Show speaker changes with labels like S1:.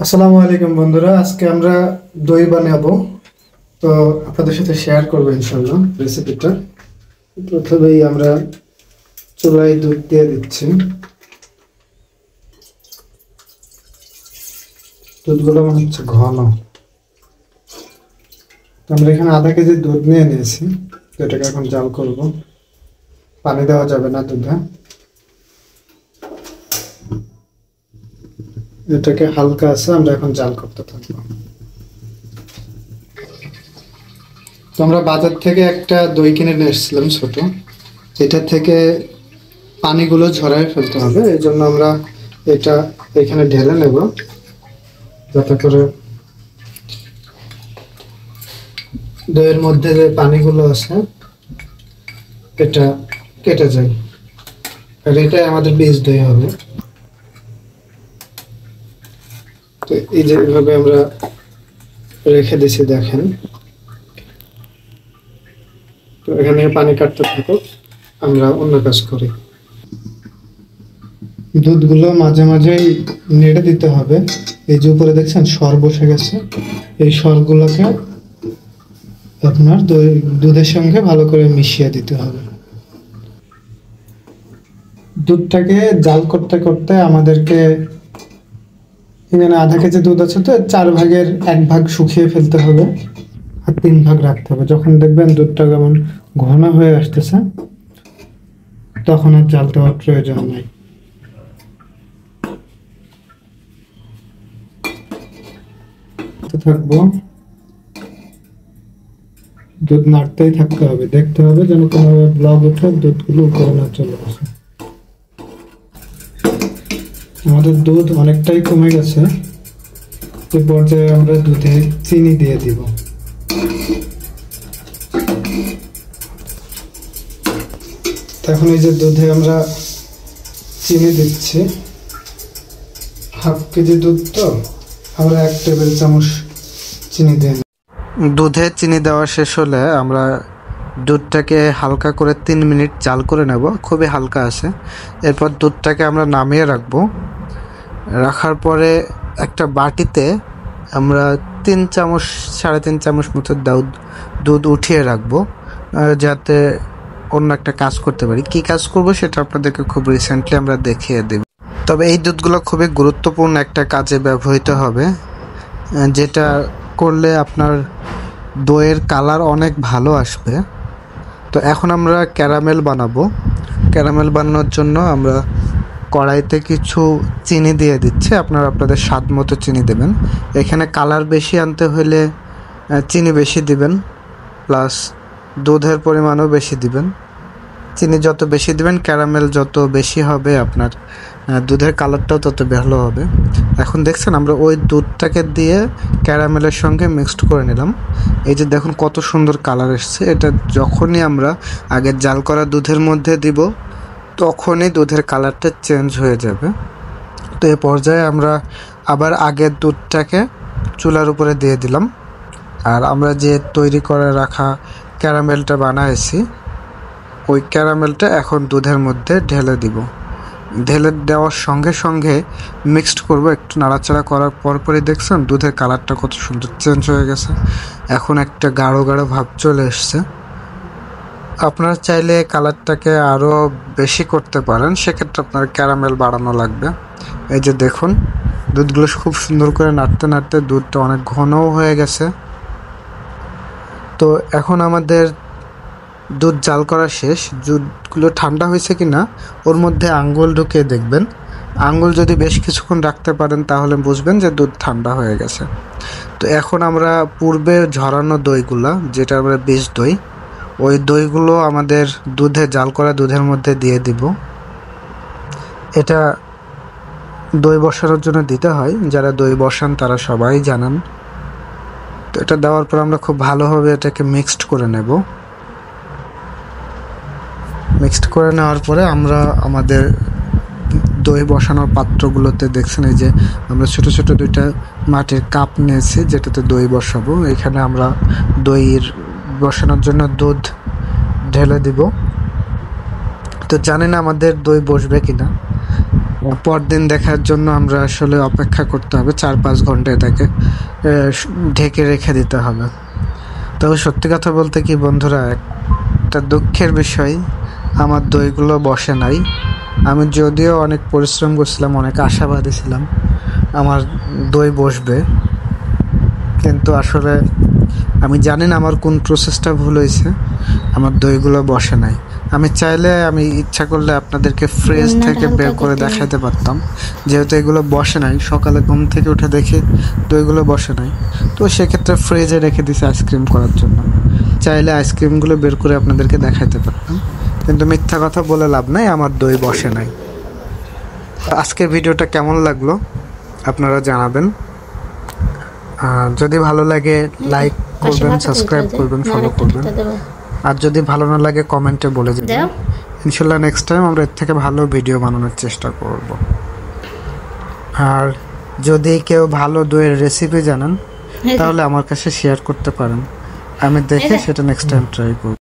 S1: আসসালামু আলাইকুম বন্ধুরা, আজকে আমরা দই বানাবো। তো আপনাদের সাথে শেয়ার করবো ইনশাল্লাহ রেসিপিটা। প্রথমেই আমরা চুলায় দুধ দিয়ে দিচ্ছি। দুধগুলো মনে হচ্ছে ঘন। তো আমরা এখানে আধা কেজি দুধ নিয়ে নিয়েছি, তো এটাকে এখন জাল করব। পানি দেওয়া যাবে না দুধে। এটাকে হালকা আছে, আমরা এখন জাল করতে থাকবো। তো আমরা বাজার থেকে একটা দই কিনে নিয়ে এসেছিলাম ছোট। এটা থেকে পানিগুলো ঝরায় ফেলতে হবে, এই জন্য আমরা এটা এখানে ঢেলে নেব, যাতে করে দইয়ের মধ্যে যে পানিগুলো আছে এটা কেটে যায়। আর এটাই আমাদের বীজ দই হবে। তো এই যে এভাবে আমরা রেখে দিছি, দেখেন। তো এখানে পানি কাটতে থাকো, আমরা অন্য কাজ করি। দুধগুলো মাঝে মাঝেই নেড়ে দিতে হবে। এই যে উপরে দেখছেন সর বসে গেছে, এই সরগুলোকে আপনার দুধের সঙ্গে ভালো করে মিশিয়ে দিতে হবে। দুধটাকে জাল করতে করতে আমাদেরকে এখানে আধা কেজি দুধ আছে, তো 4/1 শুকিয়ে ফেলতে হবে, আর 3 রাখতে হবে। যখন দেখবেন দুধটা যেমন ঘন হয়ে আসতেছে, তখন আর জাল দেওয়ার প্রয়োজন নাই। থাকবো, দুধ নাড়তেই থাকতে হবে, দেখতে হবে যেন কোনো ব্লক উঠে দুধগুলো উপরে না চলে আসে। আমাদের দুধ অনেকটাই কমে গেছে। এই পর্যায়ে আমরা দুধে চিনি দিয়ে দিব। এখন এই যে দুধে আমরা চিনি দিচ্ছি। 1/2 কেজি দুধ, তো আমরা 1 টেবিল চামচ চিনি দিই। দুধে চিনি দেওয়া শেষ হলে আমরা দুধটাকে হালকা করে 3 মিনিট জাল করে নেব, খুবই হালকা আছে। এরপর দুধটাকে আমরা নামিয়ে রাখবো। রাখার পরে একটা বাটিতে আমরা 3 চামচ 3.5 চামচ মতো দুধ উঠিয়ে রাখবো, যাতে অন্য একটা কাজ করতে পারি। কি কাজ করব সেটা আপনাদেরকে খুব রিসেন্টলি আমরা দেখিয়ে দেব। তবে এই দুধগুলো খুবই গুরুত্বপূর্ণ একটা কাজে ব্যবহৃত হবে, যেটা করলে আপনার দইয়ের কালার অনেক ভালো আসবে। তো এখন আমরা ক্যারামেল বানাবো। ক্যারামেল বানানোর জন্য আমরা কড়াইতে কিছু চিনি দিয়ে দিচ্ছি। আপনারা আপনাদের স্বাদ মতো চিনি দেবেন। এখানে কালার বেশি আনতে হলে চিনি বেশি দিবেন, প্লাস দুধের পরিমাণও বেশি দিবেন। চিনি যত বেশি দিবেন, ক্যারামেল যত বেশি হবে, আপনার দুধের কালারটাও তত ভালো হবে। এখন দেখছেন আমরা ওই দুধটাকে দিয়ে ক্যারামেলের সঙ্গে মিক্সড করে নিলাম। এই যে দেখুন কত সুন্দর কালার এসছে। এটা যখনই আমরা আগের জাল করা দুধের মধ্যে দিব, তখনই দুধের কালারটা চেঞ্জ হয়ে যাবে। তো এই পর্যায়ে আমরা আবার আগের দুধটাকে চুলার উপরে দিয়ে দিলাম। আর আমরা যে তৈরি করে রাখা ক্যারামেলটা বানাইছি, ওই ক্যারামেলটা এখন দুধের মধ্যে ঢেলে দিব। ঢেলে দেওয়ার সঙ্গে সঙ্গে মিক্সড করব। একটু নাড়াচাড়া করার পরপরই দেখছেন দুধের কালারটা কত সুন্দর চেঞ্জ হয়ে গেছে। এখন একটা গাঢ় গাঢ় ভাব চলে এসছে। আপনারা চাইলে কালারটাকে আরও বেশি করতে পারেন, সেক্ষেত্রে আপনার ক্যারামেল বাড়ানো লাগবে। এই যে দেখুন দুধগুলো খুব সুন্দর করে নাড়তে নাড়তে দুধটা অনেক ঘনও হয়ে গেছে। তো এখন আমাদের দুধ জাল করা শেষ। দুধগুলো ঠান্ডা হয়েছে কি না ওর মধ্যে আঙ্গুল ঢুকিয়ে দেখবেন। আঙ্গুল যদি বেশ কিছুক্ষণ রাখতে পারেন তাহলে বুঝবেন যে দুধ ঠান্ডা হয়ে গেছে। তো এখন আমরা পূর্বে ঝরানো দইগুলা, যেটা আমরা বীজ দই, ওই দইগুলো আমাদের দুধে জাল করা দুধের মধ্যে দিয়ে দিব। এটা দই বসানোর জন্য দিতে হয়, যারা দই বসান তারা সবাই জানান। তো এটা দেওয়ার পর আমরা খুব ভালোভাবে এটাকে মিক্সড করে নেব। মিক্সড করে নেওয়ার পরে আমরা আমাদের দই বসানোর পাত্রগুলোতে দেখছেন এই যে আমরা ছোট ছোট 2টা মাটির কাপ নিয়েছি, যেটাতে দই বসাবো। এখানে আমরা দইয়ের বসানোর জন্য দুধ ঢেলে দিব। তো জানি না আমাদের দই বসবে কিনা, পরদিন দেখার জন্য আমরা আসলে অপেক্ষা করতে হবে 4-5 ঘন্টা, এটাকে ঢেকে রেখে দিতে হবে। তবে সত্যি কথা বলতে কি বন্ধুরা, একটা দুঃখের বিষয়, আমার দইগুলো বসে নাই। আমি যদিও অনেক পরিশ্রম করছিলাম, অনেক আশাবাদী ছিলাম আমার দই বসবে, কিন্তু আসলে আমি জানি না আমার কোন প্রসেসটা ভুল হয়েছে, আমার দইগুলো বসে নাই। আমি চাইলে, আমি ইচ্ছা করলে আপনাদেরকে ফ্রিজ থেকে বের করে দেখাতে পারতাম, যেহেতু এগুলো বসে নাই। সকালে ঘুম থেকে উঠে দেখি দইগুলো বসে নাই, তো সেক্ষেত্রে ফ্রিজে রেখে দিছি আইসক্রিম করার জন্য। চাইলে আইসক্রিমগুলো বের করে আপনাদেরকে দেখাতে পারতাম, কিন্তু মিথ্যা কথা বলে লাভ নাই, আমার দই বসে নাই। আজকের ভিডিওটা কেমন লাগলো আপনারা জানাবেন। যদি ভালো লাগে লাইক করবেন, সাবস্ক্রাইব করবেন, ফলো করবেন। আর যদি ভালো না লাগে কমেন্টে বলে দেবেন। ইনশাল্লাহ নেক্সট টাইম আমরা এর থেকে ভালো ভিডিও বানানোর চেষ্টা করব। আর যদি কেউ ভালো দইয়ের রেসিপি জানেন তাহলে আমার কাছে শেয়ার করতে পারেন, আমি দেখে সেটা নেক্সট টাইম ট্রাই করব।